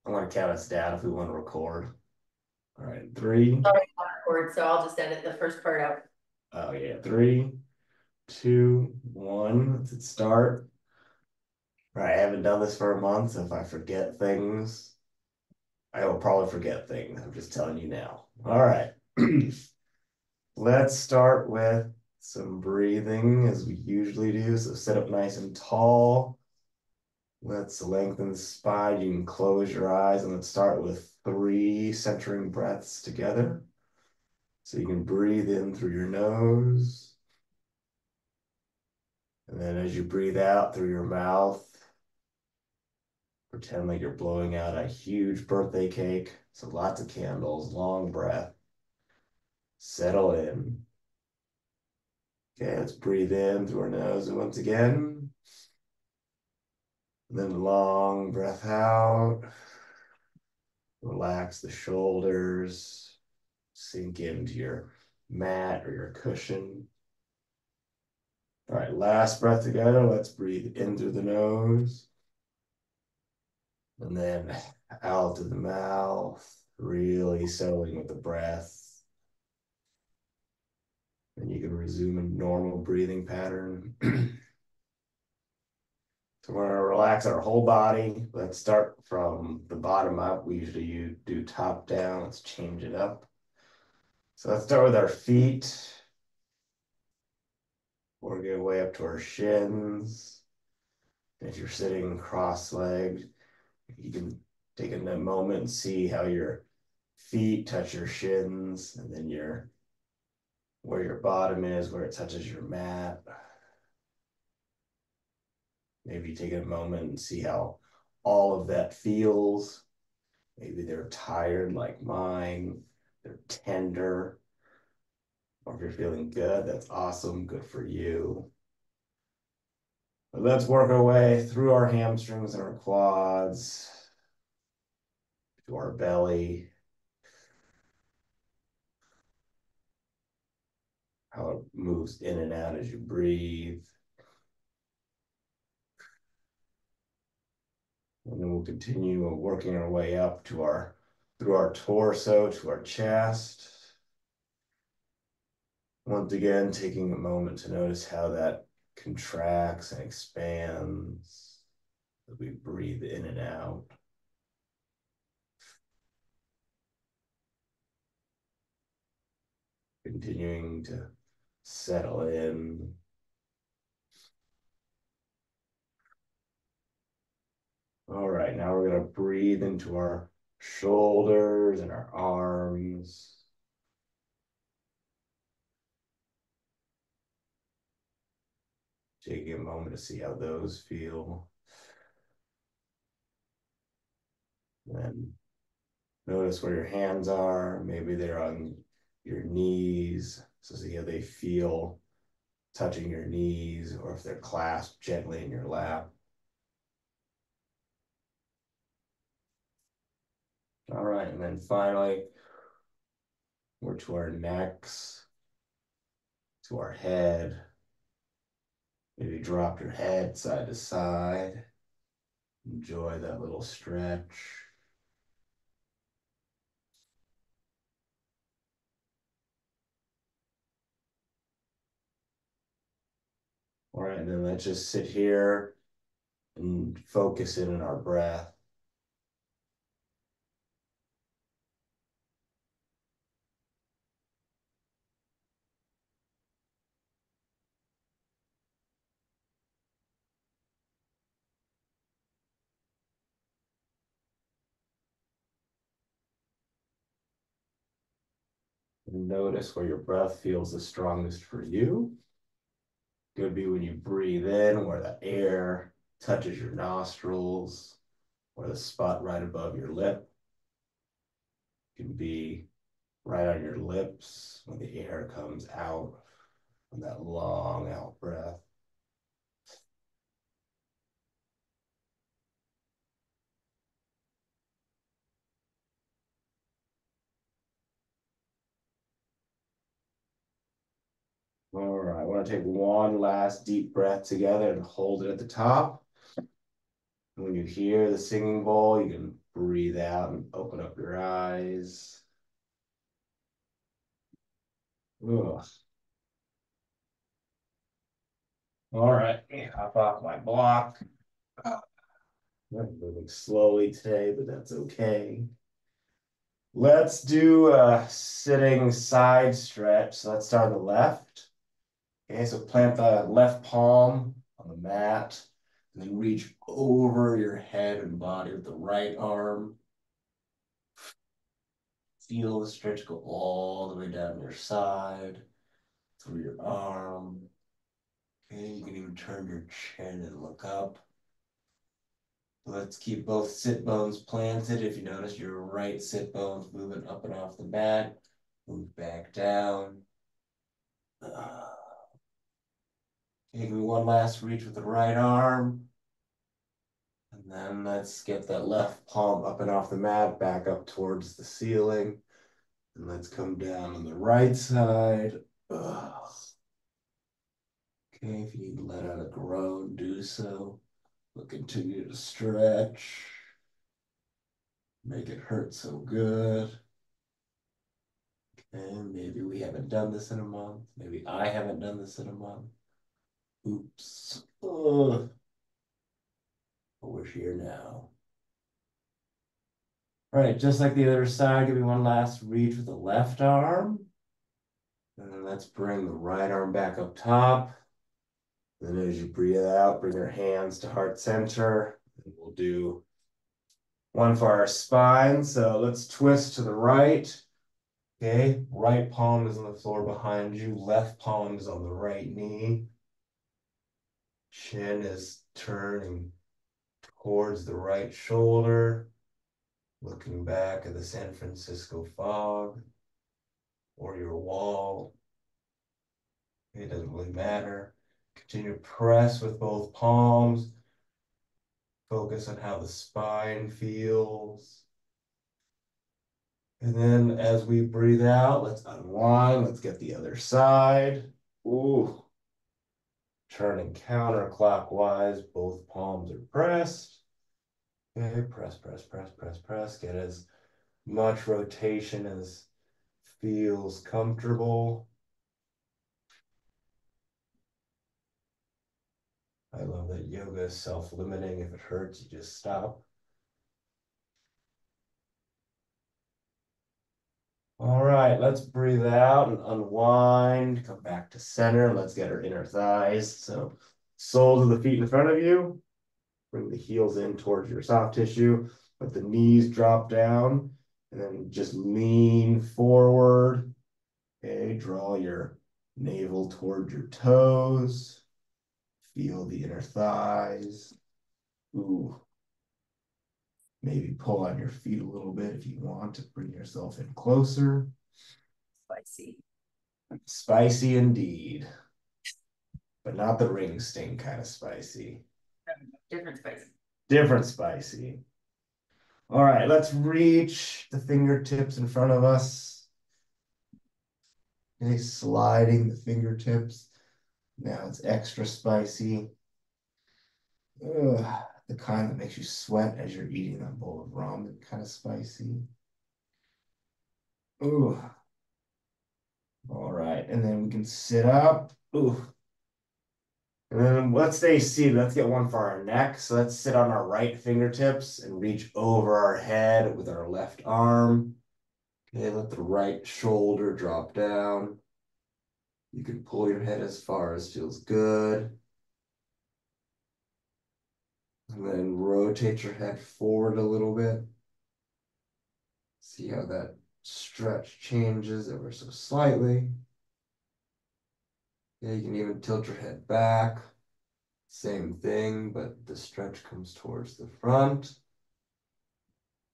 I want to count us down if we want to record. All right, three. Already on record, so I'll just edit the first part out. Oh yeah, three, two, one. Let's start. All right, I haven't done this for a month. So if I forget things, I will probably forget things. I'm just telling you now. All right. Let's start with some breathing as we usually do. So sit up nice and tall. Let's lengthen the spine. You can close your eyes and let's start with three centering breaths together. So you can breathe in through your nose. And then as you breathe out through your mouth, pretend like you're blowing out a huge birthday cake. So lots of candles, long breath. Settle in. Okay, let's breathe in through our nose once again. And then long breath out. Relax the shoulders. Sink into your mat or your cushion. All right, last breath together. Let's breathe in through the nose. And then out to the mouth, really settling with the breath. And you can resume a normal breathing pattern. So we're gonna relax our whole body. Let's start from the bottom up. We usually do top down. Let's change it up. So let's start with our feet. Work our way up to our shins. If you're sitting cross-legged, you can take a moment and see how your feet touch your shins, and then where your bottom is, where it touches your mat. Maybe take a moment and see how all of that feels. Maybe they're tired like mine, they're tender, or if you're feeling good, that's awesome, good for you. But let's work our way through our hamstrings and our quads to our belly, how it moves in and out as you breathe. And then we'll continue working our way up to through our torso to our chest. Once again, taking a moment to notice how that contracts and expands as we breathe in and out. Continuing to settle in. All right, now we're going to breathe into our shoulders and our arms. Taking a moment to see how those feel. Then notice where your hands are. Maybe they're on your knees. So see how they feel touching your knees or if they're clasped gently in your lap. All right, and then finally, we're to our necks, to our head. Maybe drop your head side to side. Enjoy that little stretch. All right, and then let's just sit here and focus in on our breath. And notice where your breath feels the strongest for you. Could be when you breathe in, where the air touches your nostrils, or the spot right above your lip. It can be right on your lips when the air comes out on that long out breath. All right, I want to take one last deep breath together and hold it at the top. When you hear the singing bowl, you can breathe out and open up your eyes. Ugh. All right, hop off my block. I'm moving slowly today, but that's okay. Let's do a sitting side stretch. So let's start on the left. Okay, so plant the left palm on the mat and then reach over your head and body with the right arm. Feel the stretch go all the way down your side, through your arm. Okay, you can even turn your chin and look up. Let's keep both sit bones planted. If you notice your right sit bone's moving up and off the mat, move back down. Give me one last reach with the right arm. And then let's get that left palm up and off the mat, back up towards the ceiling. And let's come down on the right side. Ugh. Okay, if you need to let out a groan, do so. But continue to stretch. Make it hurt so good. And maybe we haven't done this in a month. Maybe I haven't done this in a month. Oops. Ugh. But we're here now. All right, just like the other side, give me one last reach with the left arm. And then let's bring the right arm back up top. Then as you breathe out, bring your hands to heart center. And we'll do one for our spine. So let's twist to the right. Okay, right palm is on the floor behind you. Left palm is on the right knee. Chin is turning towards the right shoulder. Looking back at the San Francisco fog or your wall. It doesn't really matter. Continue to press with both palms. Focus on how the spine feels. And then as we breathe out, let's unwind. Let's get the other side. Ooh. Turning counterclockwise, both palms are pressed. Okay, press, press, press, press, press. Get as much rotation as feels comfortable. I love that yoga is self-limiting. If it hurts, you just stop. All right, let's breathe out and unwind. Come back to center. Let's get our inner thighs. So soles of the feet in front of you. Bring the heels in towards your soft tissue. Let the knees drop down. And then just lean forward. Okay, draw your navel towards your toes. Feel the inner thighs. Ooh. Maybe pull on your feet a little bit if you want to bring yourself in closer. Spicy. Spicy indeed. But not the ring sting kind of spicy. Different spicy. Different spicy. All right, let's reach the fingertips in front of us. Okay, sliding the fingertips. Now it's extra spicy. Ugh, the kind that makes you sweat as you're eating that bowl of ramen, kind of spicy. Ooh. All right, and then we can sit up. Ooh. And then let's stay seated. Let's get one for our neck. So let's sit on our right fingertips and reach over our head with our left arm. Okay, let the right shoulder drop down. You can pull your head as far as feels good. And then rotate your head forward a little bit. See how that stretch changes ever so slightly. Yeah, you can even tilt your head back. Same thing, but the stretch comes towards the front.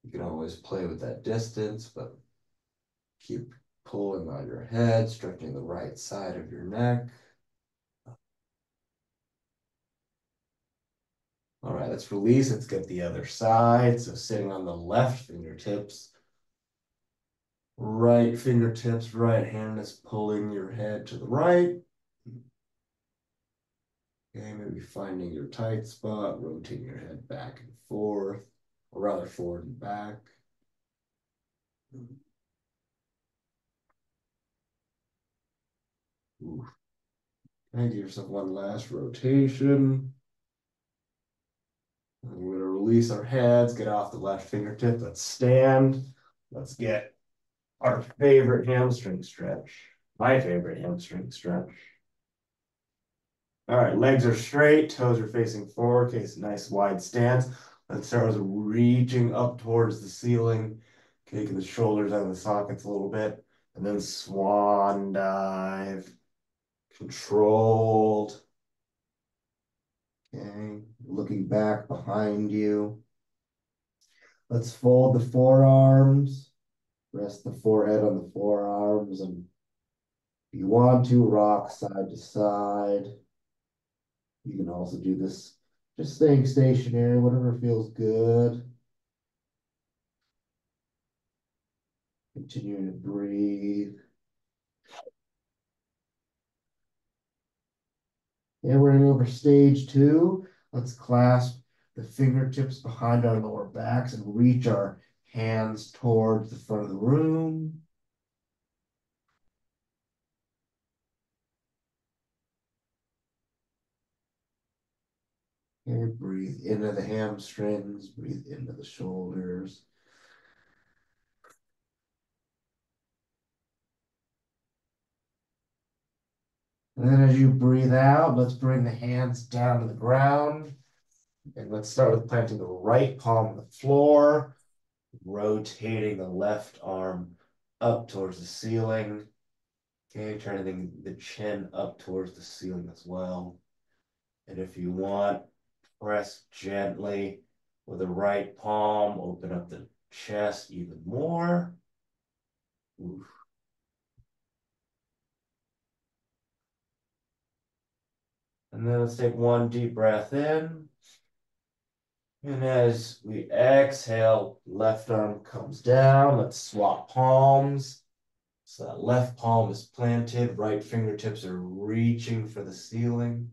You can always play with that distance, but keep pulling on your head, stretching the right side of your neck. All right, let's release. Let's get the other side. So sitting on the left fingertips, right fingertips, right hand is pulling your head to the right. Okay, maybe finding your tight spot, rotating your head back and forth. or rather forward and back. Ooh. And give yourself one last rotation. And we're going to release our heads, get off the left fingertip. Let's stand. Let's get our favorite hamstring stretch. My favorite hamstring stretch. All right, legs are straight, toes are facing forward. Okay, so nice wide stance. Let's start with reaching up towards the ceiling, kicking the shoulders out of the sockets a little bit, and then swan dive. Controlled. Okay, looking back behind you. Let's fold the forearms, rest the forehead on the forearms, and if you want to, rock side to side. You can also do this just staying stationary, whatever feels good. Continuing to breathe. And we're going to go over stage 2. Let's clasp the fingertips behind our lower backs and reach our hands towards the front of the room. Okay, breathe into the hamstrings, breathe into the shoulders. And then as you breathe out, let's bring the hands down to the ground. And let's start with planting the right palm on the floor, rotating the left arm up towards the ceiling. Okay, turning the chin up towards the ceiling as well. And if you want, press gently with the right palm, open up the chest even more. Oof. And then let's take one deep breath in. And as we exhale, left arm comes down. Let's swap palms. So that left palm is planted, right fingertips are reaching for the ceiling.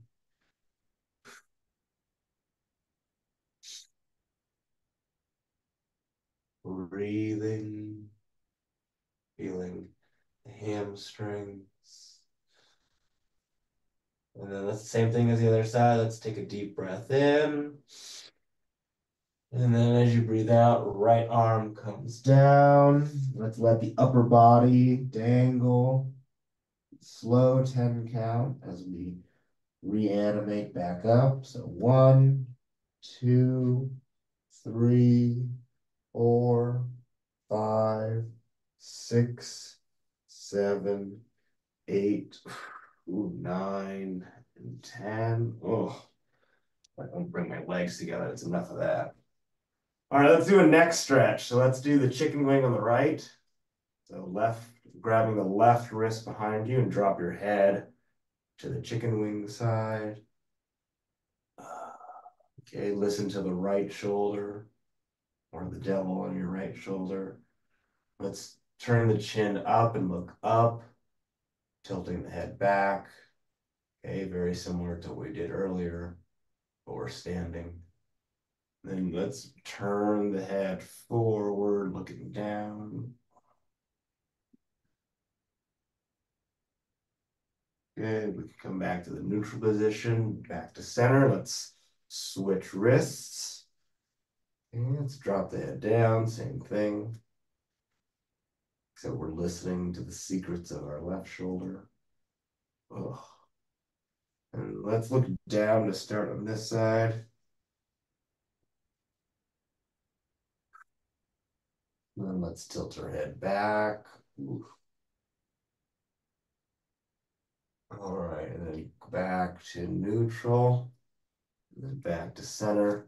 Breathing, feeling the hamstrings. And then that's the same thing as the other side. Let's take a deep breath in. And then as you breathe out, right arm comes down. Let's let the upper body dangle. Slow 10 count as we reanimate back up. So 1, 2, 3, 4, 5, 6, 7, 8, 9, and 10. Oh, I don't bring my legs together. It's enough of that. All right, let's do a neck stretch. So let's do the chicken wing on the right. So grabbing the left wrist behind you and drop your head to the chicken wing side. Okay, listen to the right shoulder or the devil on your right shoulder. Let's turn the chin up and look up, tilting the head back. Okay, very similar to what we did earlier, but we're standing. Then let's turn the head forward, looking down. Good. We can come back to the neutral position, back to center. Let's switch wrists. And let's drop the head down, same thing. Except we're listening to the secrets of our left shoulder. Ugh. And let's look down to start on this side. And then let's tilt our head back. Oof. All right, and then back to neutral, and then back to center.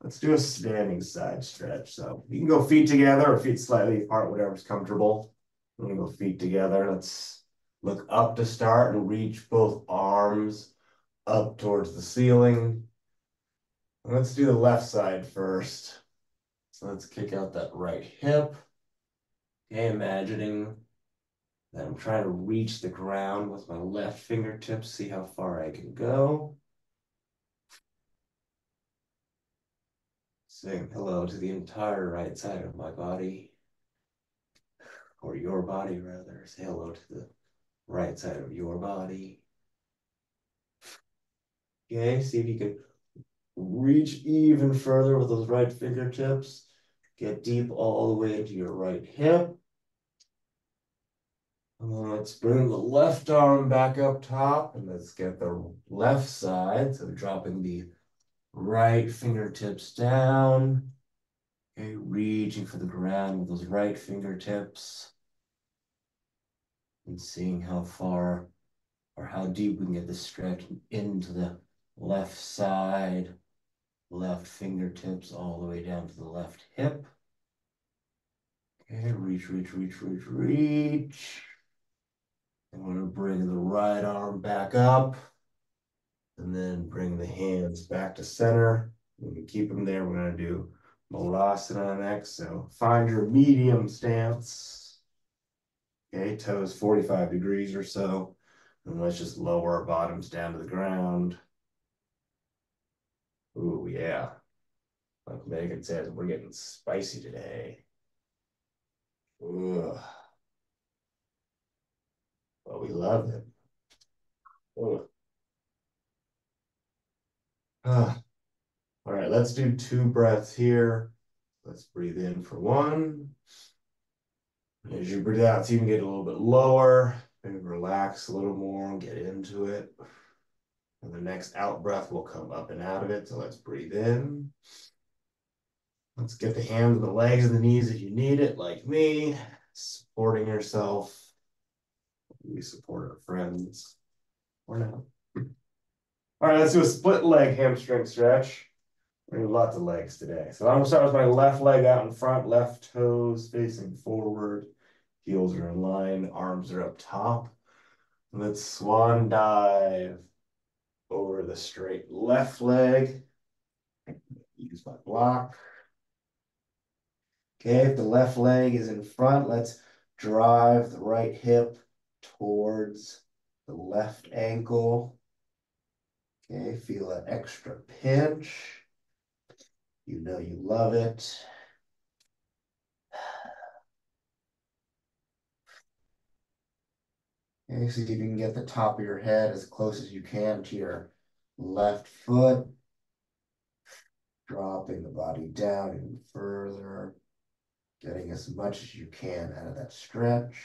Let's do a standing side stretch. So you can go feet together or feet slightly apart, whatever's comfortable. I'm gonna go feet together. Let's look up to start and reach both arms up towards the ceiling. And let's do the left side first. So let's kick out that right hip. Okay, imagining that I'm trying to reach the ground with my left fingertips, see how far I can go. Saying hello to the entire right side of my body, or your body rather. Say hello to the right side of your body. Okay, see if you can reach even further with those right fingertips. Get deep all the way into your right hip. And then let's bring the left arm back up top and let's get the left side. So dropping the right fingertips down. Okay, reaching for the ground with those right fingertips. And seeing how far or how deep we can get the stretch into the left side, left fingertips all the way down to the left hip. Okay, reach, reach, reach, reach, reach. I'm going to bring the right arm back up and then bring the hands back to center. We can keep them there. We're going to do Malasana next. So find your medium stance. Okay, toes 45 degrees or so. And let's just lower our bottoms down to the ground. Ooh, yeah. Like Megan says, we're getting spicy today. Ugh. But we love it. Ugh. Ah. All right, let's do 2 breaths here. Let's breathe in for 1. As you breathe out, see if you can get a little bit lower. Maybe relax a little more and get into it. And the next out breath will come up and out of it. So let's breathe in. Let's get the hands and the legs and the knees if you need it, like me, supporting yourself. We support our friends. Or not. All right, let's do a split leg hamstring stretch. We have lots of legs today. So I'm gonna start with my left leg out in front, left toes facing forward, heels are in line, arms are up top. Let's swan dive over the straight left leg. Use my block. Okay, if the left leg is in front, let's drive the right hip towards the left ankle. Okay, feel that extra pinch. You know you love it. Okay, see if you can get the top of your head as close as you can to your left foot. Dropping the body down even further. Getting as much as you can out of that stretch.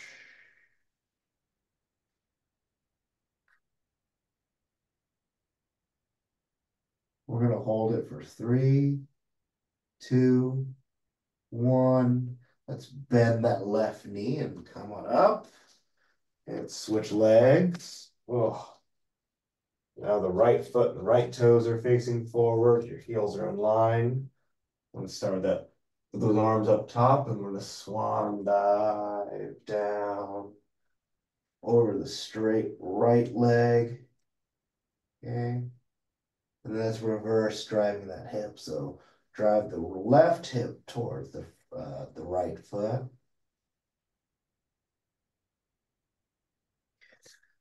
We're going to hold it for 3, 2, 1. Let's bend that left knee and come on up. And switch legs. Oh. Now the right foot and the right toes are facing forward. Your heels are in line. Let's start with that. With those arms up top, and we're going to swan dive down over the straight right leg. Okay. And then let's reverse driving that hip. So drive the left hip towards the right foot.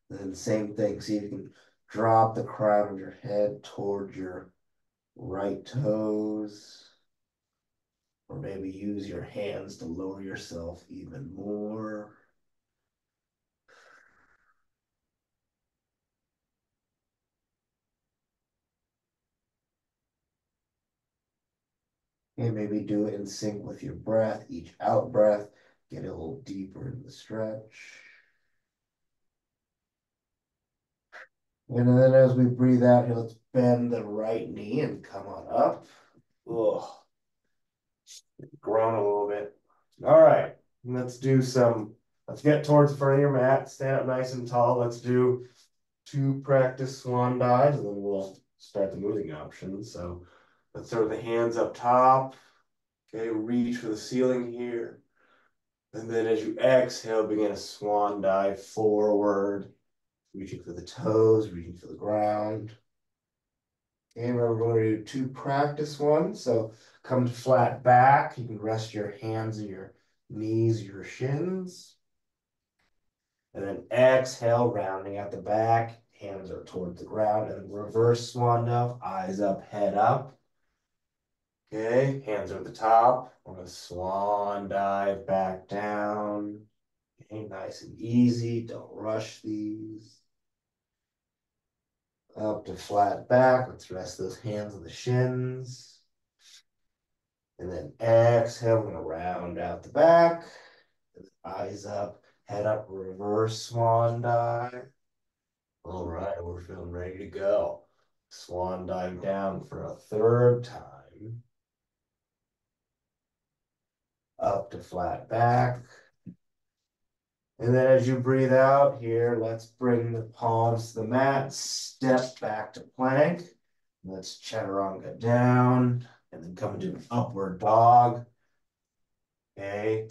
And then same thing. See if you can drop the crown of your head towards your right toes. Or maybe use your hands to lower yourself even more. And maybe do it in sync with your breath. Each out breath, get a little deeper in the stretch. And then as we breathe out here, let's bend the right knee and come on up. Ugh. Groan a little bit. All right, let's get towards the front of your mat. Stand up nice and tall. Let's do 2 practice swan dives, and then we'll start the moving options. So let's start with the hands up top. Okay, reach for the ceiling here. And then as you exhale, begin a swan dive forward, reaching for the toes, reaching for the ground. And we're going to do 2 practice ones. So come to flat back. You can rest your hands on your knees, your shins. And then exhale, rounding out the back. Hands are towards the ground. And reverse swan dive, eyes up, head up. Okay, hands are at the top. We're gonna swan dive back down. Okay, nice and easy. Don't rush these. Up to flat back. Let's rest those hands on the shins. And then exhale, I'm gonna round out the back. Eyes up, head up, reverse swan dive. All right, we're feeling ready to go. Swan dive down for a third time. Up to flat back. And then as you breathe out here, let's bring the palms to the mat, step back to plank. Let's chaturanga down and then come into an upward dog. Okay,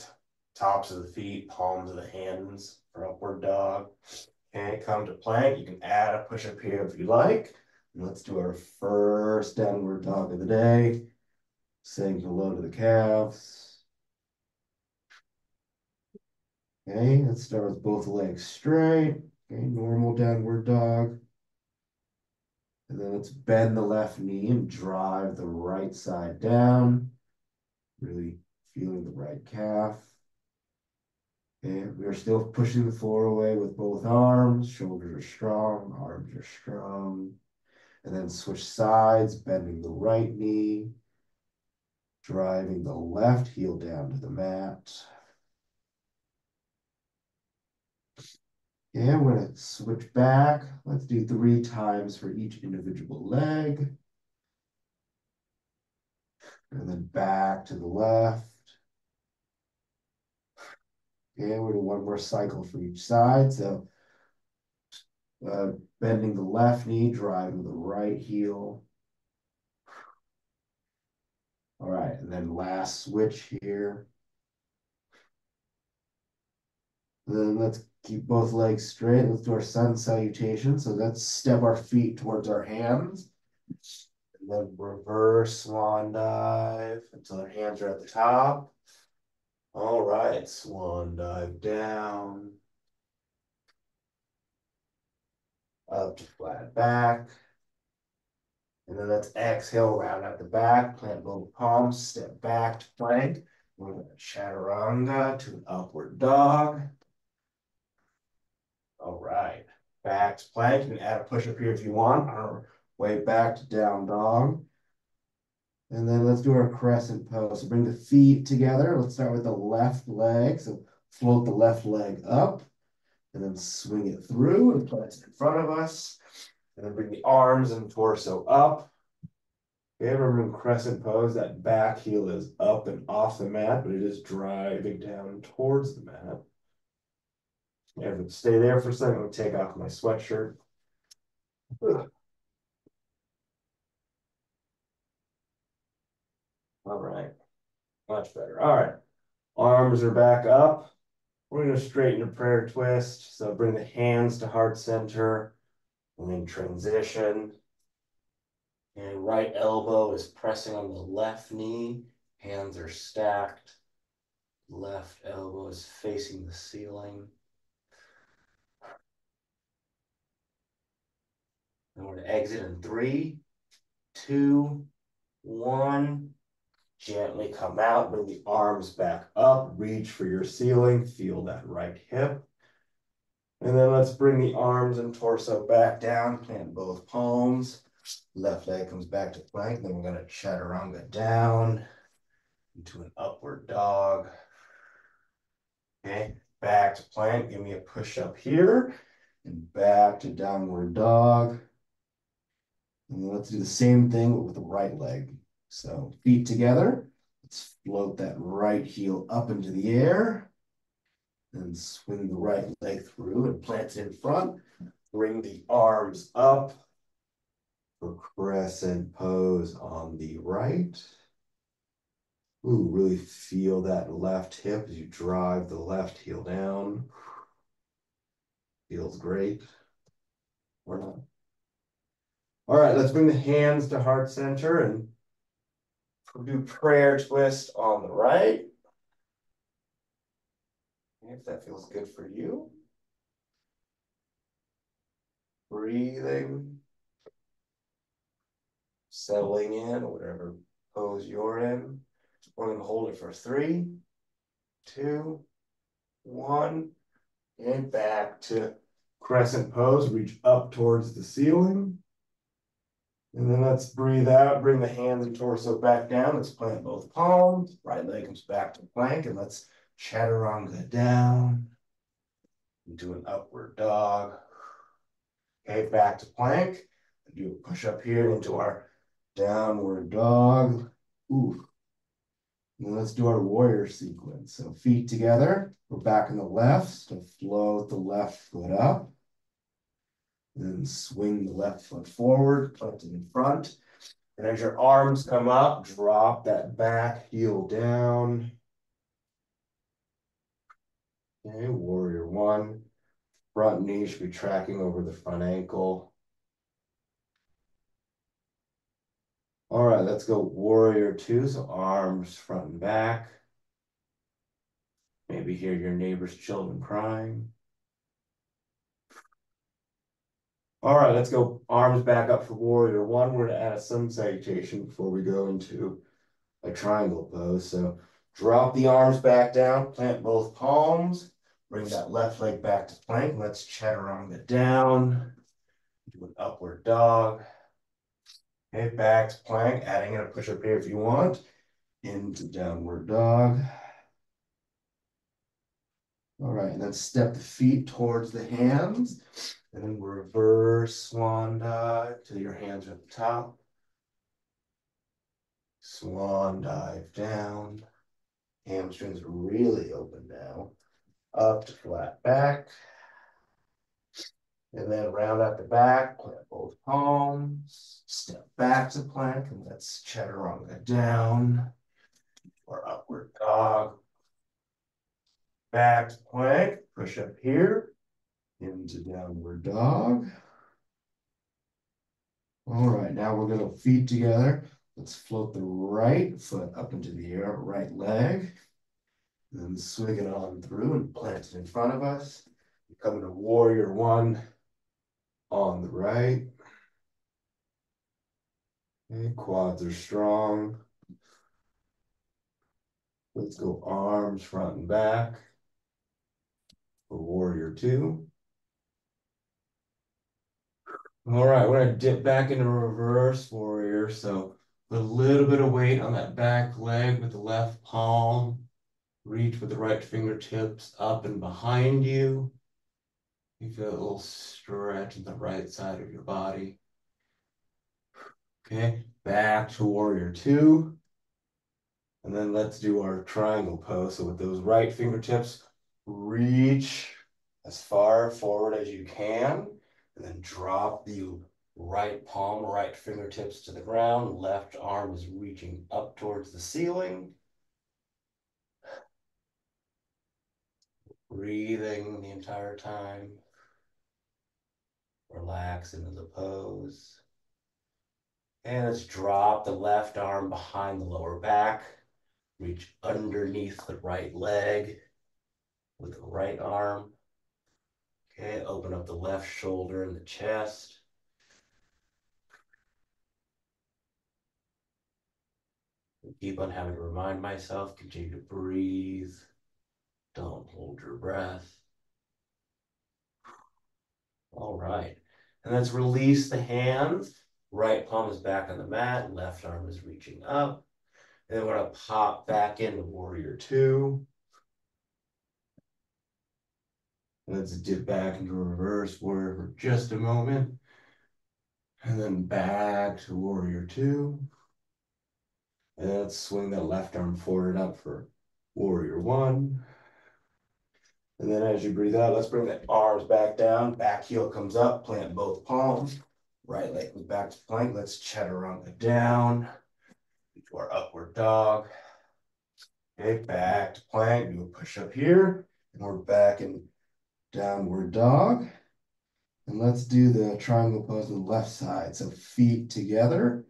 tops of the feet, palms of the hands for upward dog. Okay, come to plank. You can add a push up here if you like. And let's do our first downward dog of the day. Saying hello to the calves. Okay, let's start with both legs straight. Okay, normal downward dog. And then let's bend the left knee and drive the right side down. Really feeling the right calf. Okay, we are still pushing the floor away with both arms. Shoulders are strong, arms are strong. And then switch sides, bending the right knee, driving the left heel down to the mat. Okay, I'm going to switch back. Let's do 3 times for each individual leg. And then back to the left. Okay, we'll do one more cycle for each side. So bending the left knee, driving the right heel. All right, and then last switch here. Then let's keep both legs straight. Let's do our sun salutation. So let's step our feet towards our hands. And then reverse swan dive until our hands are at the top. All right, swan dive down. Up to flat back. And then let's exhale, round out the back, plant both palms, step back to plank. We're going to chaturanga to an upward dog. All right, back to plank. You can add a push up here if you want, on our way back to down dog. And then let's do our crescent pose. So bring the feet together. Let's start with the left leg. So float the left leg up and then swing it through and plant it in front of us. And then bring the arms and torso up. Okay, remember in crescent pose, that back heel is up and off the mat, but it is driving down towards the mat. And stay there for a second. I'm going to take off my sweatshirt. Ugh. All right, much better. All right, arms are back up. We're going to straighten a prayer twist. So bring the hands to heart center and then transition. And right elbow is pressing on the left knee. Hands are stacked. Left elbow is facing the ceiling. And we're going to exit in 3, 2, 1. Gently come out, bring the arms back up, reach for your ceiling, feel that right hip. And then let's bring the arms and torso back down, plant both palms. Left leg comes back to plank. Then we're going to chaturanga down into an upward dog. Okay, back to plank. Give me a push up here and back to downward dog. And then let's do the same thing with the right leg. So feet together. Let's float that right heel up into the air and swing the right leg through and plant it in front. Bring the arms up for crescent pose on the right. Ooh, really feel that left hip as you drive the left heel down. Feels great. Or not. All right, let's bring the hands to heart center and do prayer twist on the right. If that feels good for you. Breathing. Settling in, whatever pose you're in. We're going to hold it for 3, 2, 1, and back to crescent pose. Reach up towards the ceiling. And then let's breathe out, bring the hands and torso back down. Let's plant both palms. Right leg comes back to plank, and let's chaturanga down into an upward dog. Okay, back to plank. Do a push up here into our downward dog. Ooh. And let's do our warrior sequence. So feet together. We're back on the left. So float the left foot up. Then swing the left foot forward, plant it in front. And as your arms come up, drop that back heel down. Okay, warrior 1. Front knee should be tracking over the front ankle. All right, let's go warrior 2. So arms front and back. Maybe hear your neighbor's children crying. All right, let's go arms back up for warrior 1. We're going to add a sun salutation before we go into a triangle pose. So drop the arms back down, plant both palms, bring that left leg back to plank. Let's chaturanga down, do an upward dog. Okay, back to plank, adding in a push up here if you want, into downward dog. All right, and then step the feet towards the hands, and then reverse swan dive till your hands are at the top. Swan dive down. Hamstrings really open now. Up to flat back. And then round out the back, plant both palms. Step back to plank, and let's chaturanga down. Or upward dog. Back to plank, push up here. Into downward dog. All right, now we're going to feet together. Let's float the right foot up into the air, right leg. Then swing it on through and plant it in front of us. Come into warrior 1 on the right. Okay, quads are strong. Let's go arms front and back for warrior 2. All right, we're gonna dip back into reverse warrior. So put a little bit of weight on that back leg with the left palm. Reach with the right fingertips up and behind you. You feel a little stretch in the right side of your body. Okay, back to warrior 2. And then let's do our triangle pose. So with those right fingertips, reach as far forward as you can, and then drop the right palm, right fingertips to the ground. Left arm is reaching up towards the ceiling. Breathing the entire time. Relax into the pose. And let's drop the left arm behind the lower back. Reach underneath the right leg with the right arm. Okay, open up the left shoulder and the chest. Keep on having to remind myself, continue to breathe. Don't hold your breath. All right. And let's release the hands. Right palm is back on the mat. Left arm is reaching up. And then we're going to pop back into warrior 2. Let's dip back into reverse warrior for just a moment. And then back to warrior 2. And then let's swing that left arm forward up for warrior 1. And then as you breathe out, let's bring the arms back down. Back heel comes up, plant both palms. Right leg goes back to plank. Let's chaturanga down into our upward dog. Okay, back to plank. Do a push up here. And we're back in downward dog. And let's do the triangle pose on the left side. So feet together.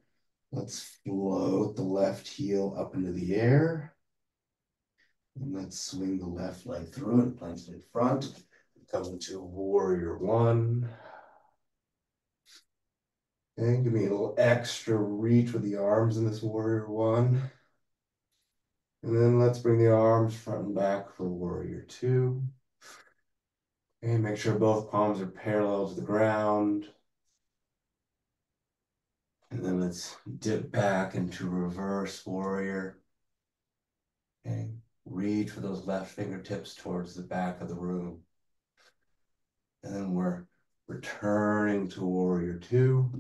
Let's float the left heel up into the air. And let's swing the left leg through and plant it in front. Come into warrior 1. Okay, give me a little extra reach with the arms in this warrior one. And then let's bring the arms front and back for warrior two. And make sure both palms are parallel to the ground. And then let's dip back into reverse warrior. Okay, reach with those left fingertips towards the back of the room. And then we're returning to warrior two.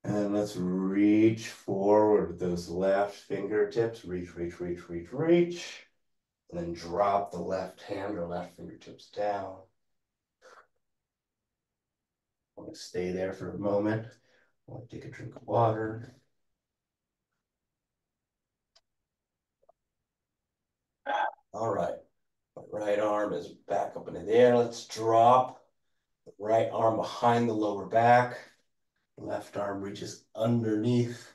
And then let's reach forward with those left fingertips. Reach, reach, reach, reach, reach. And then drop the left hand or left fingertips down. I'm going to stay there for a moment. I want to take a drink of water. All right. My right arm is back up into the air. Let's drop the right arm behind the lower back. Left arm reaches underneath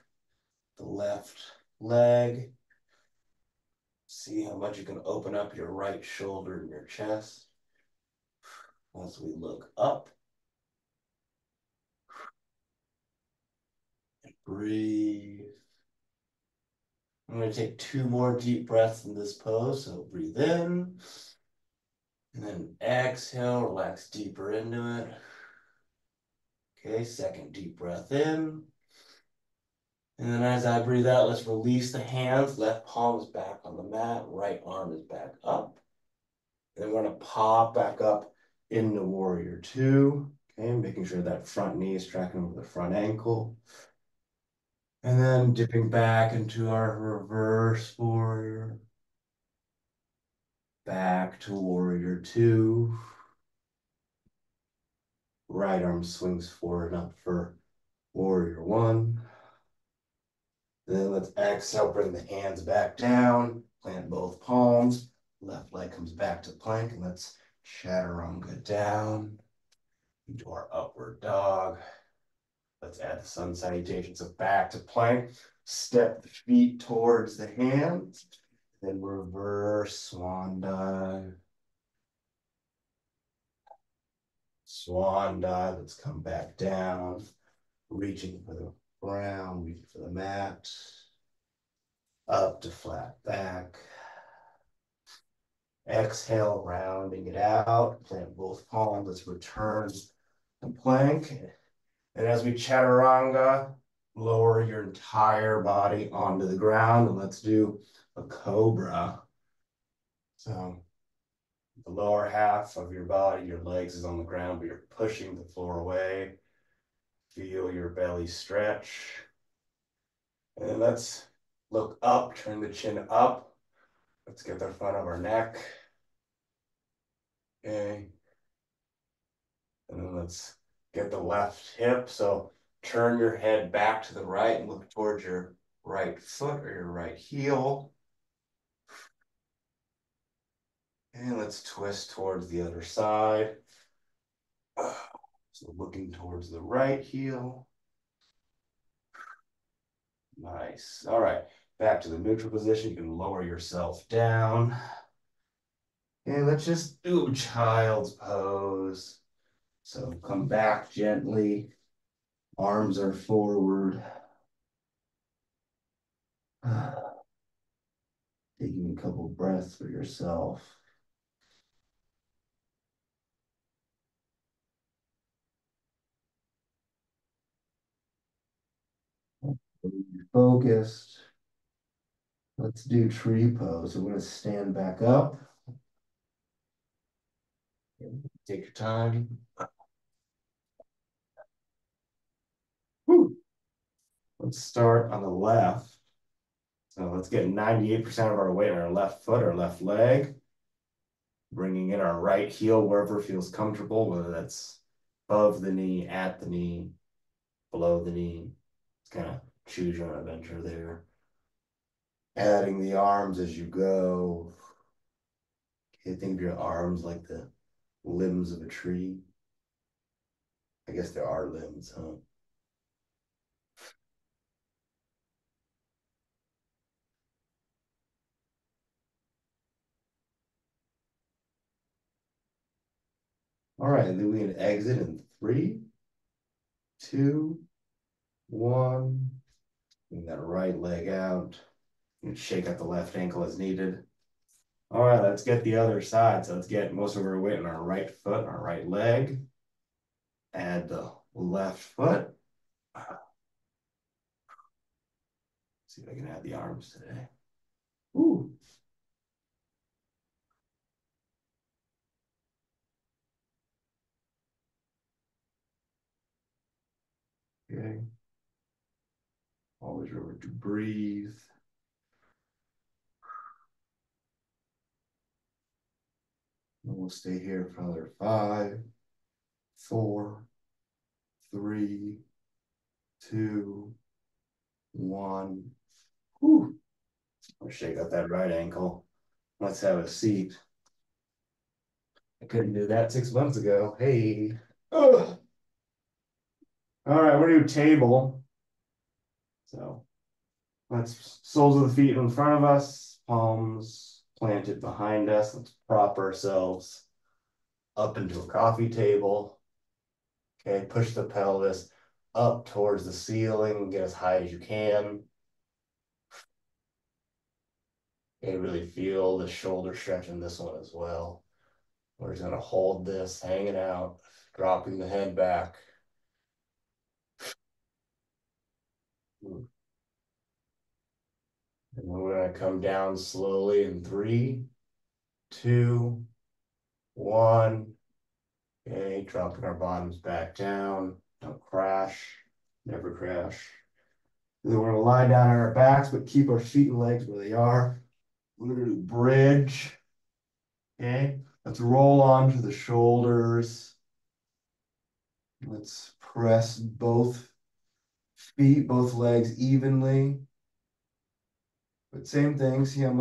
the left leg. See how much you can open up your right shoulder and your chest as we look up. And breathe. I'm going to take 2 more deep breaths in this pose. So breathe in. And then exhale, relax deeper into it. Okay, second deep breath in. And then as I breathe out, let's release the hands. Left palm is back on the mat. Right arm is back up. And then we're going to pop back up into warrior two. Okay, making sure that front knee is tracking over the front ankle. And then dipping back into our reverse warrior. Back to warrior two. Right arm swings forward up for warrior one. Then let's exhale, bring the hands back down, plant both palms. Left leg comes back to plank, and let's chaturanga down into our upward dog. Let's add the sun salutation. So back to plank, step the feet towards the hands, then reverse swan dive. Swan dive, let's come back down, reaching for the ground, reaching for the mat. Up to flat back. Exhale, rounding it out. Plant both palms. Let's return to plank. And as we chaturanga, lower your entire body onto the ground. And let's do a cobra. So the lower half of your body, your legs is on the ground, but you're pushing the floor away. Feel your belly stretch. And let's look up, turn the chin up. Let's get the front of our neck. Okay. And then let's get the left hip. So turn your head back to the right and look towards your right foot or your right heel. And let's twist towards the other side. So looking towards the right heel. Nice. All right. Back to the neutral position. You can lower yourself down. And let's just do child's pose. So come back gently. Arms are forward. Taking a couple breaths for yourself. Focused. Let's do tree pose. So we're going to stand back up. Take your time. Woo. Let's start on the left. So let's get 98% of our weight on our left foot or left leg. Bringing in our right heel wherever feels comfortable, whether that's above the knee, at the knee, below the knee. It's kind of choose your own adventure there. Adding the arms as you go. Okay, think of your arms like the limbs of a tree. I guess there are limbs, huh? All right, and then we can exit in 3, 2, One. Bring that right leg out. And shake out the left ankle as needed. All right, let's get the other side. So let's get most of our weight on our right foot, our right leg. Add the left foot. See if I can add the arms today. Ooh. Okay. Always remember to breathe. And we'll stay here for another 5, 4, 3, 2, 1. Whew. I'll shake out that right ankle. Let's have a seat. I couldn't do that 6 months ago. Hey. Ugh. All right, we're gonna do table. So let's soles of the feet in front of us, palms planted behind us. Let's prop ourselves up into a coffee table. Okay, push the pelvis up towards the ceiling, get as high as you can. Okay, really feel the shoulder stretch in this one as well. We're just gonna hold this, hanging out, dropping the head back. And then we're gonna come down slowly in 3, 2, 1. Okay, dropping our bottoms back down. Don't crash, never crash. And then we're gonna lie down on our backs, but keep our feet and legs where they are. We're gonna do bridge. Okay, let's roll onto the shoulders. Let's press both feet, both legs evenly. But same thing, see how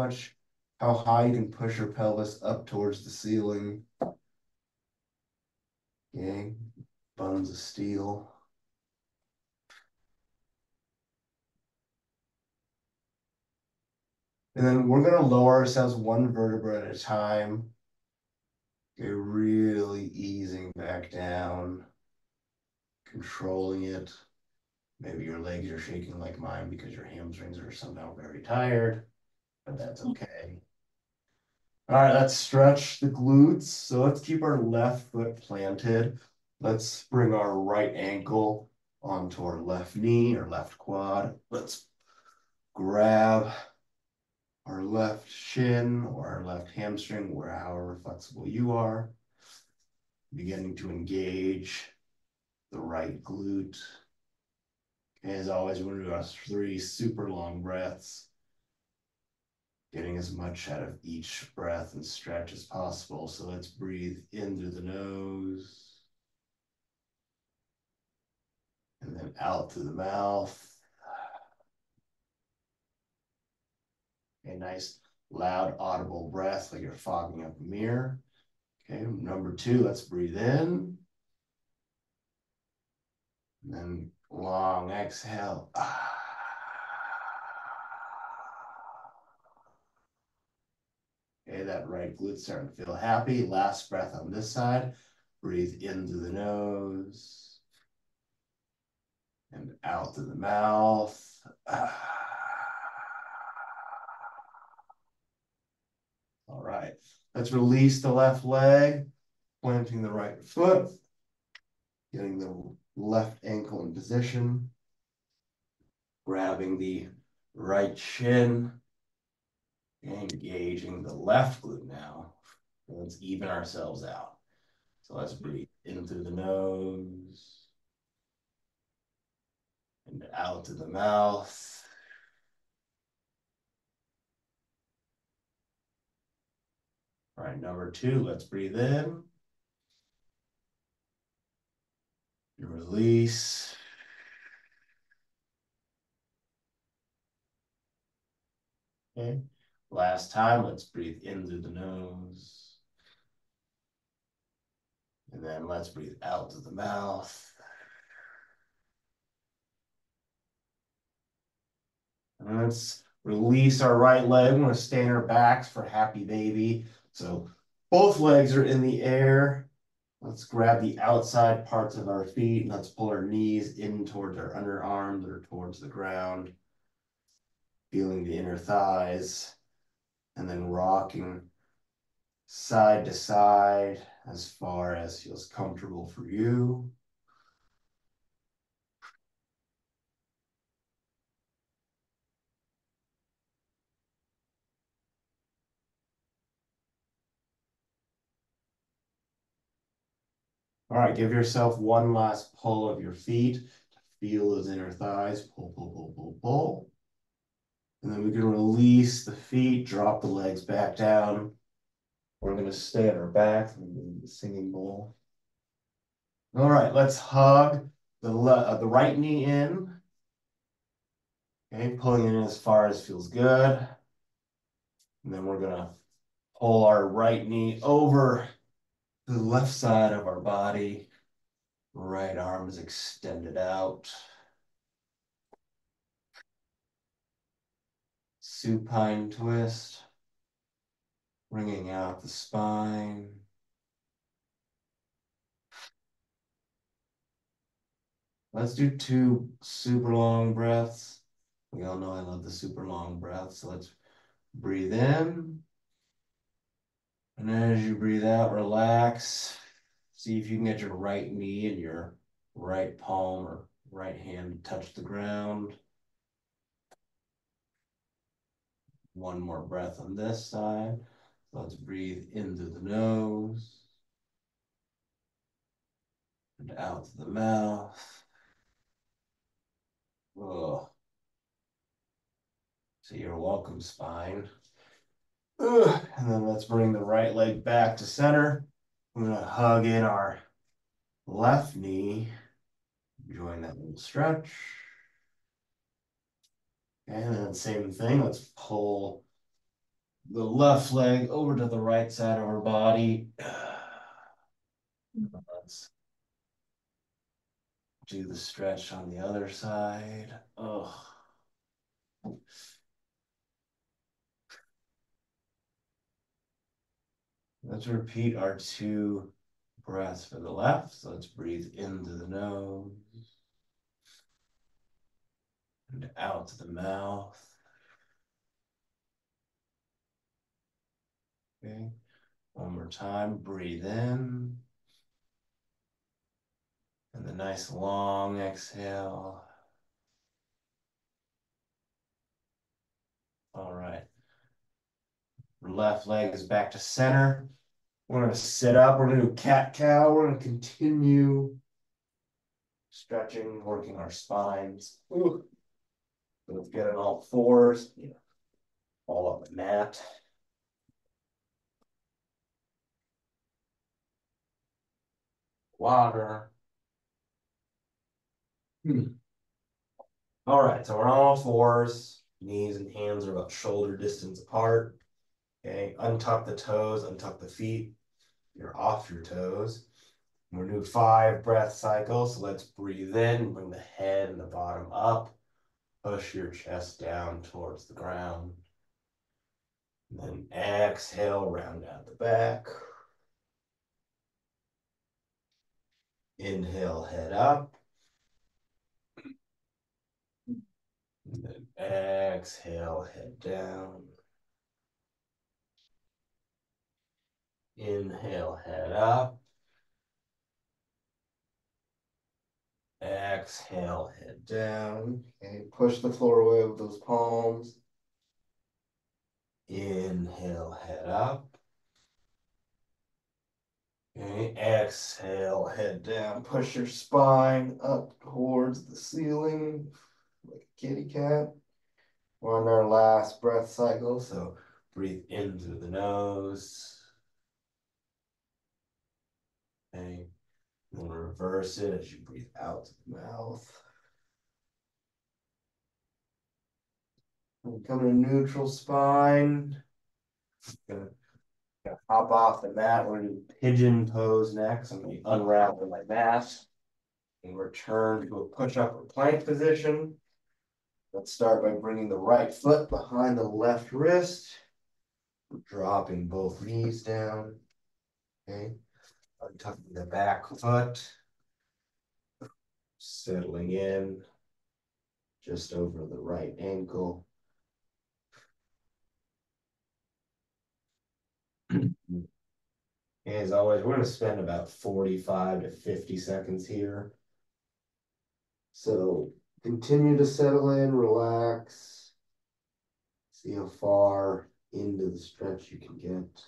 high you can push your pelvis up towards the ceiling. Okay, buns of steel. And then we're gonna lower ourselves one vertebra at a time. Okay, really easing back down, controlling it. Maybe your legs are shaking like mine because your hamstrings are somehow very tired, but that's okay. All right, let's stretch the glutes. So let's keep our left foot planted. Let's bring our right ankle onto our left knee or left quad. Let's grab our left shin or our left hamstring, or however flexible you are. Beginning to engage the right glute. As always, we're gonna do 3 super long breaths, getting as much out of each breath and stretch as possible. So let's breathe in through the nose and then out through the mouth. A nice, loud, audible breath like you're fogging up a mirror. Okay, number 2, let's breathe in. And then long exhale. Okay, that right glute starting to feel happy. Last breath on this side. Breathe in through the nose and out through the mouth. All right, let's release the left leg, planting the right foot, getting the left ankle in position, grabbing the right shin, engaging the left glute now. Let's even ourselves out. So let's breathe in through the nose and out through the mouth. All right, number 2, let's breathe in and release. Okay, last time, let's breathe in through the nose. And then let's breathe out through the mouth. And let's release our right leg. We're going to stay on our backs for happy baby. So both legs are in the air. Let's grab the outside parts of our feet and let's pull our knees in towards our underarms or towards the ground, feeling the inner thighs, and then rocking side to side as far as feels comfortable for you. All right, give yourself one last pull of your feet to feel those inner thighs. Pull, pull, pull, pull, pull. And then we can release the feet, drop the legs back down. We're going to stay on our back, the singing bowl. All right, let's hug the right knee in. Okay, pulling it in as far as feels good. And then we're going to pull our right knee over to the left side of our body. Right arm is extended out. Supine twist. Bringing out the spine. Let's do 2 super long breaths. We all know I love the super long breath. So let's breathe in. And as you breathe out, relax. See if you can get your right knee and your right palm or right hand to touch the ground. One more breath on this side. Let's breathe into the nose and out to the mouth. Oh. So you're welcome, spine. And then let's bring the right leg back to center. I'm going to hug in our left knee. Join that little stretch. And then same thing, let's pull the left leg over to the right side of our body. Let's do the stretch on the other side. Oh. Let's repeat our 2 breaths for the left. So let's breathe into the nose and out to the mouth. Okay. One more time. Breathe in. And the nice long exhale. All right. Left leg is back to center. We're going to sit up. We're going to do cat-cow. We're going to continue stretching, working our spines. Ooh. Let's get on all fours, all up the mat. Water. All right, so we're on all fours. Knees and hands are about shoulder distance apart. Okay, untuck the toes, untuck the feet. You're off your toes. We're doing 5 breath cycles. So let's breathe in, bring the head and the bottom up. Push your chest down towards the ground. And then exhale, round out the back. Inhale, head up. And then exhale, head down. Inhale, head up. Exhale, head down. Okay, push the floor away with those palms. Inhale, head up. Okay, exhale, head down. Push your spine up towards the ceiling like a kitty cat. We're on our last breath cycle, so breathe in through the nose. Okay, and then reverse it as you breathe out to the mouth. And come to neutral spine. Gonna hop off the mat. We're gonna do pigeon pose next. I'm gonna unravel my mat and return to a push-up or plank position. Let's start by bringing the right foot behind the left wrist, dropping both knees down. Okay. Untucking the back foot, settling in just over the right ankle. As always, we're going to spend about 45 to 50 seconds here. So continue to settle in, relax. See how far into the stretch you can get.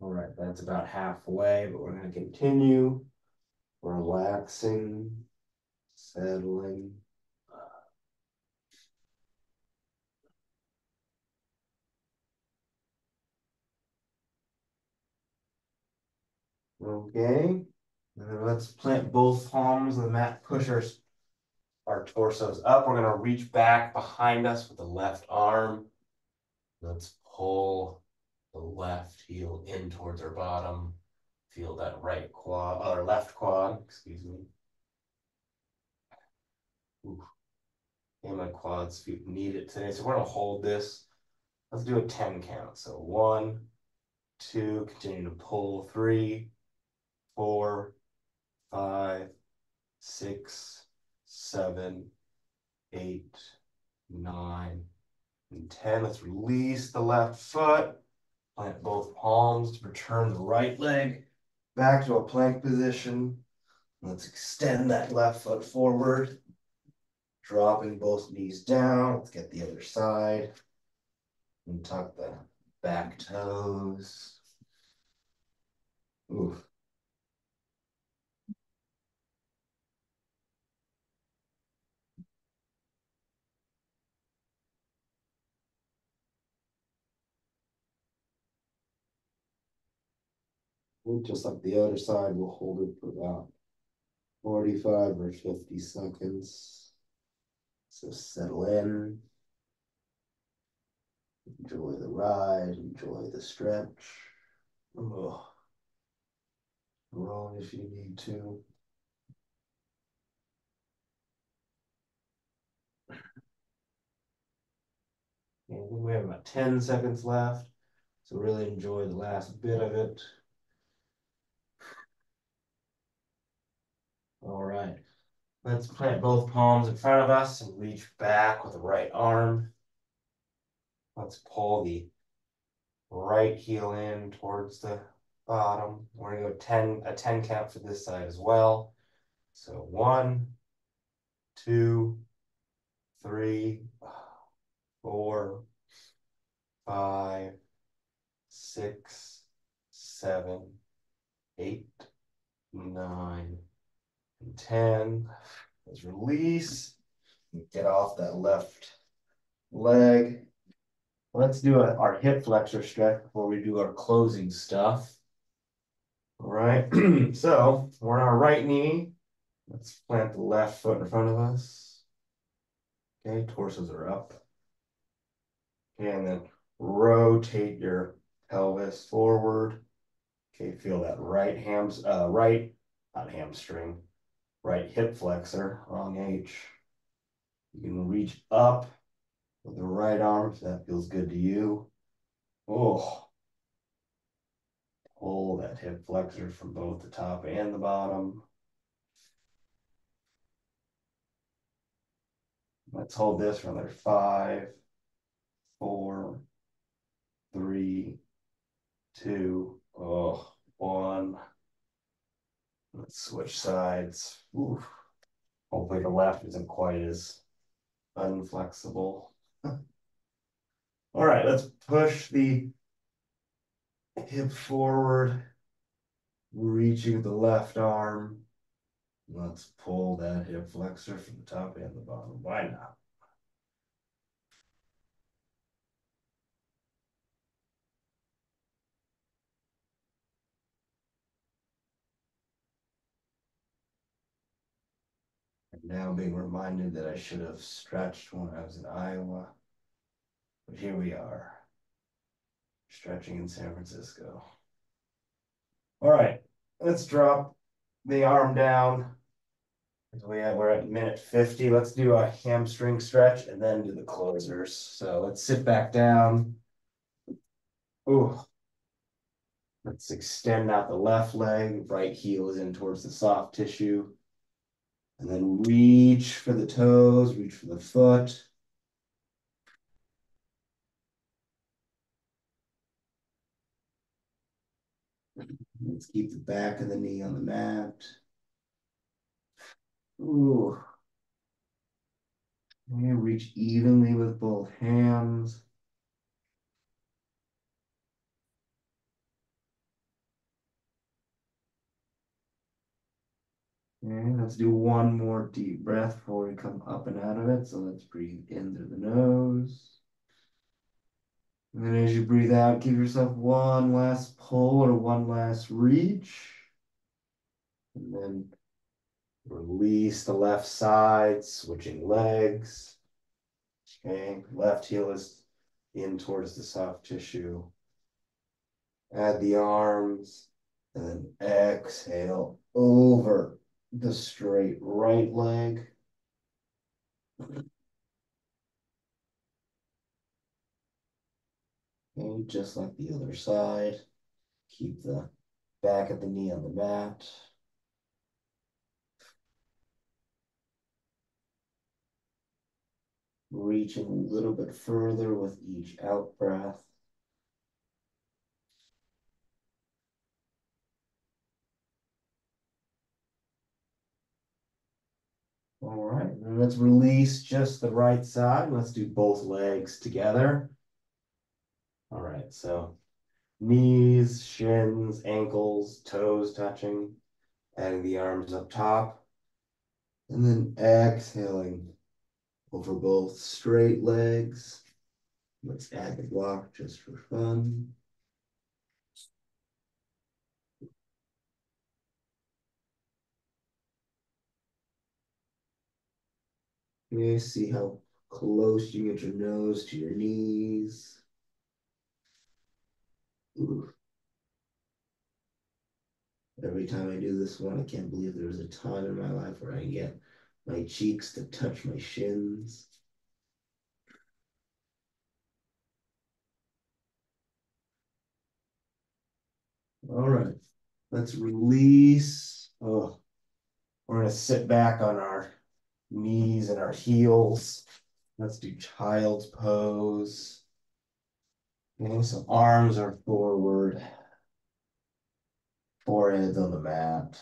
All right, that's about halfway, but we're going to continue relaxing, settling. Okay, and then let's plant both palms of the mat, push our torsos up. We're going to reach back behind us with the left arm. Let's pull the left heel in towards our bottom. Feel that right quad, or left quad, excuse me. Oof. And my quads need it today. So we're going to hold this. Let's do a 10 count. So 1, 2, continue to pull. 3, 4, 5, 6, 7, 8, 9, and 10. Let's release the left foot. Plant both palms to return the right leg back to a plank position. Let's extend that left foot forward, dropping both knees down. Let's get the other side and tuck the back toes. Oof. And just like the other side, we'll hold it for about 45 or 50 seconds. So settle in. Enjoy the ride, enjoy the stretch. Oh, roll if you need to. And we have about 10 seconds left. So really enjoy the last bit of it. All right. Let's plant both palms in front of us and reach back with the right arm. Let's pull the right heel in towards the bottom. We're gonna go a 10 count for this side as well. So 1, 2, 3, 4, 5, 6, 7, 8, 9, and 10. Let's release. Get off that left leg. Let's do our hip flexor stretch before we do our closing stuff. All right, so we're on our right knee. Let's plant the left foot in front of us. Okay, torsos are up. Okay, and then rotate your pelvis forward. Okay, feel that not hamstring, right hip flexor, wrong H. You can reach up with the right arm if that feels good to you. Oh, pull that hip flexor from both the top and the bottom. Let's hold this for another 5, 4, 3, 2, 1. Let's switch sides. Oof. Hopefully the left isn't quite as unflexible. All right, let's push the hip forward, reaching the left arm. Let's pull that hip flexor from the top and the bottom. Why not? I'm now being reminded that I should have stretched when I was in Iowa. But here we are, stretching in San Francisco. All right, let's drop the arm down. We're at minute 50. Let's do a hamstring stretch and then do the closers. So let's sit back down. Ooh. Let's extend out the left leg. Right heel is in towards the soft tissue. And then reach for the toes, reach for the foot. Let's keep the back of the knee on the mat. Ooh. And reach evenly with both hands. And let's do one more deep breath before we come up and out of it. So let's breathe in through the nose. And then as you breathe out, give yourself one last pull or one last reach. And then release the left side, switching legs. Okay, left heel is in towards the soft tissue. Add the arms, and then exhale over the straight right leg. Okay, just like the other side. Keep the back of the knee on the mat. Reaching a little bit further with each out breath. All right, and let's release just the right side. Let's do both legs together. All right, so knees, shins, ankles, toes touching, adding the arms up top, and then exhaling over both straight legs. Let's add the block just for fun. Okay, see how close you get your nose to your knees. Ooh. Every time I do this one, I can't believe there was a time in my life where I get my cheeks to touch my shins. All right, let's release. Oh, we're gonna sit back on our knees and our heels. Let's do child's pose. Okay, so arms are forward, forehead's on the mat.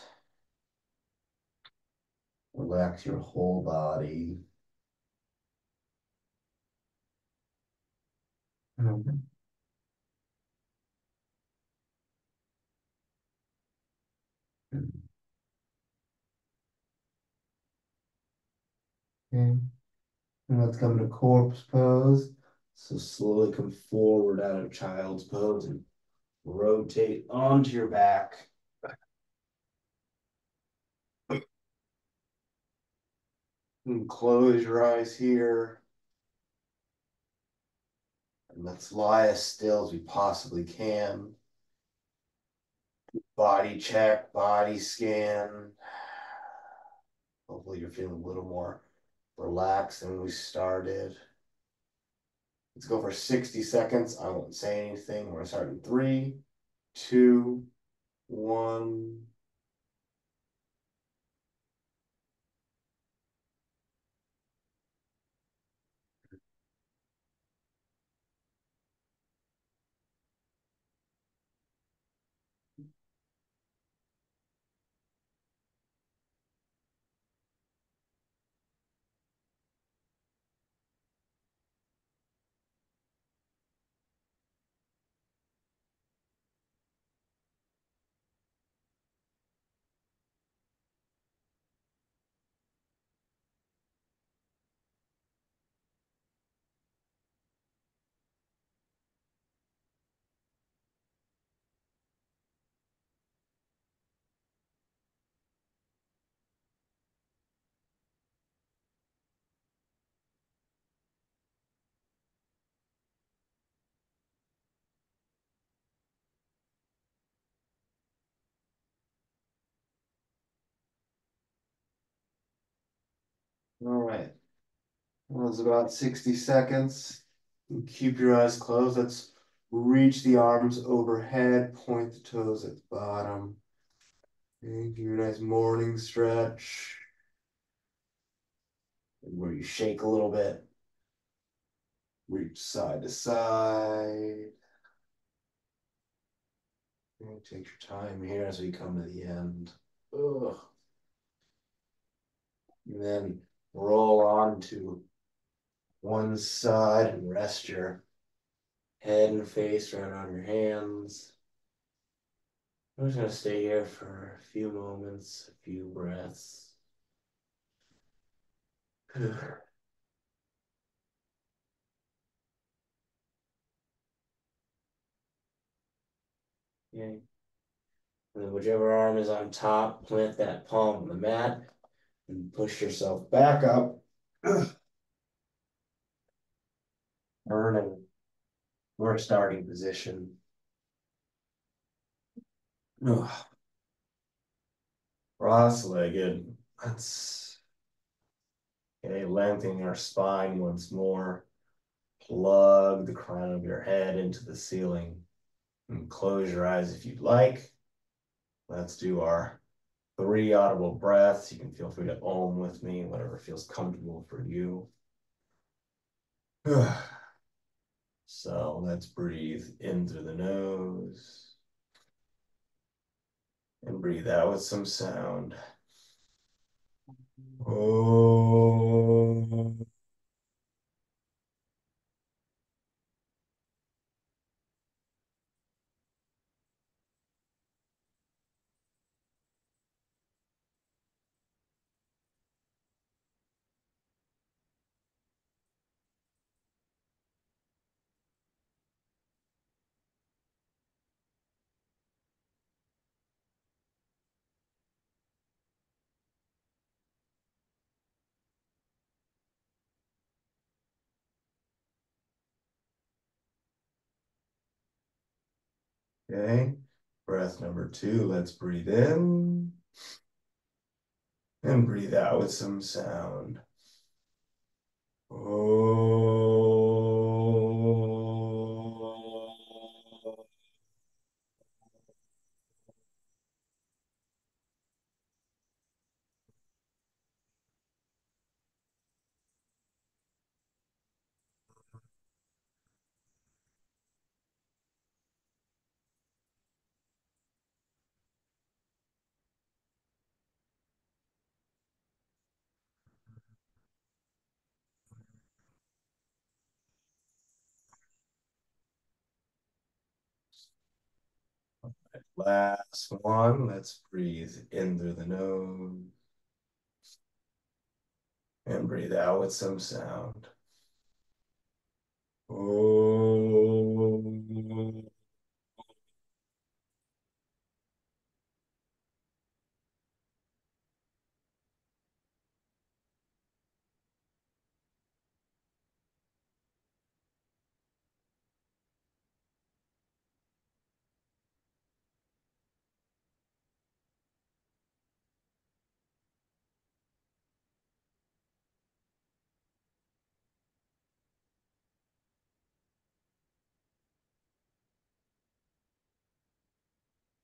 Relax your whole body. Okay. And let's come to corpse pose. So slowly come forward out of child's pose and rotate onto your back. And close your eyes here. And let's lie as still as we possibly can. Body check, body scan. Hopefully you're feeling a little more relaxed than we started. Let's go for 60 seconds. I won't say anything. We're gonna start in 3, 2, 1. All right. Well, it's about 60 seconds. Keep your eyes closed. Let's reach the arms overhead, point the toes at the bottom. Okay, give you a nice morning stretch where you shake a little bit. Reach side to side. Okay, take your time here as we come to the end. Ugh. And then roll on to one side and rest your head and face right on your hands. I'm just gonna stay here for a few moments, a few breaths. Okay. And then whichever arm is on top, plant that palm on the mat and push yourself back up. Burning or starting position. Cross-legged. That's okay. Lengthening our spine once more. Plug the crown of your head into the ceiling and close your eyes if you'd like. Let's do our 3 audible breaths. You can feel free to om with me, whatever feels comfortable for you. So let's breathe in through the nose and breathe out with some sound. Oh. Okay, breath number 2. Let's breathe in and breathe out with some sound. Oh. Last one. Let's breathe in through the nose and breathe out with some sound. Oh.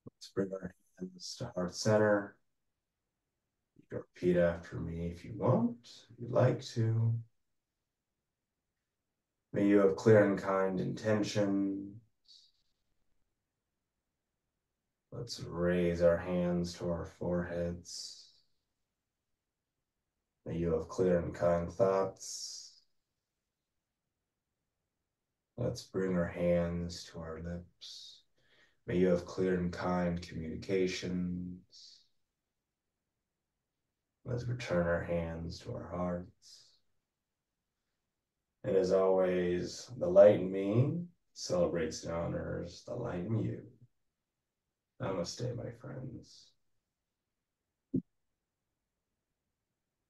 Let's bring our hands to heart center. You can repeat after me if you want, if you'd like to. May you have clear and kind intention. Let's raise our hands to our foreheads. May you have clear and kind thoughts. Let's bring our hands to our lips. May you have clear and kind communications. Let's return our hands to our hearts. And as always, the light in me celebrates and honors the light in you. Namaste, my friends.